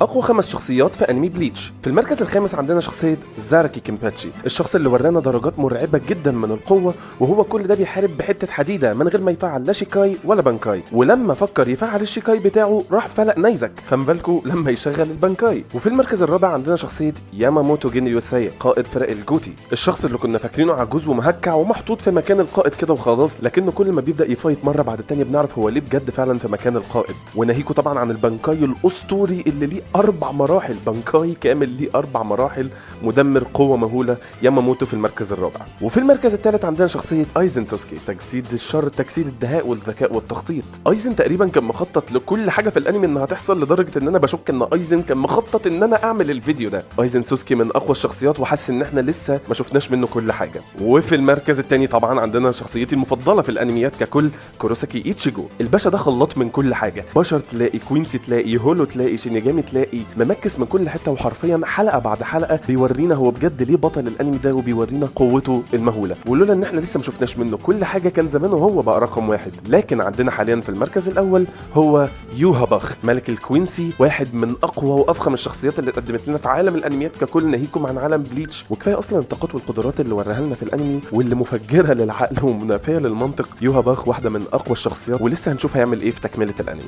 اقوى 5 شخصيات في انمي بليتش. في المركز الخامس عندنا شخصيه زاراكي كيمباتشي، الشخص اللي ورانا درجات مرعبه جدا من القوه، وهو كل ده بيحارب بحته حديده من غير ما يفعل لا شيكاي ولا بانكاي. ولما فكر يفعل الشيكاي بتاعه راح فلق نيزك، خلي بالكوا لما يشغل البانكاي. وفي المركز الرابع عندنا شخصيه ياماموتو جينيوساي، قائد فرق الجوتي، الشخص اللي كنا فاكرينه عجوز ومهكع ومحطوط في مكان القائد كده وخلاص، لكنه كل ما بيبدا يفايت مره بعد التانيه بنعرف هو ليه بجد فعلا في مكان القائد. وناهيكوا طبعا عن البانكاي الاسطوري اللي ليه 4 مراحل، بانكاي كامل ليه 4 مراحل، مدمر قوة مهولة، ياماموتو في المركز الرابع. وفي المركز الثالث عندنا شخصية ايزن سوسكي، تجسيد الشر، تجسيد الدهاء والذكاء والتخطيط. ايزن تقريبا كان مخطط لكل حاجة في الانمي انها تحصل، لدرجة ان انا بشك ان ايزن كان مخطط ان انا اعمل الفيديو ده. ايزن سوسكي من اقوى الشخصيات، وحاسس ان احنا لسه ما شفناش منه كل حاجة. وفي المركز الثاني طبعا عندنا شخصيتي المفضلة في الانميات ككل، كوروساكي ايتشيجو. الباشا ده خلاط من كل حاجة، بشر تلاقي، كوينسي تلاقي، هولو تلاقي، شينيجامي تلاقي، ممكس من كل حته، وحرفيا حلقه بعد حلقه بيورينا هو بجد ليه بطل الانمي ده، وبيورينا قوته المهوله. ولولا ان احنا لسه ما شفناش منه كل حاجه كان زمانه هو بقى رقم 1. لكن عندنا حاليا في المركز الاول هو يوها باخ، ملك الكوينسي، واحد من اقوى وافخم الشخصيات اللي قدمت لنا في عالم الانميات ككل، ناهيكم عن عالم بليتش. وكفايه اصلا الطاقات والقدرات اللي وراها لنا في الانمي، واللي مفجره للعقل ومنافيه للمنطق. يوها باخ واحده من اقوى الشخصيات، ولسه هنشوف هيعمل ايه في تكمله الانمي.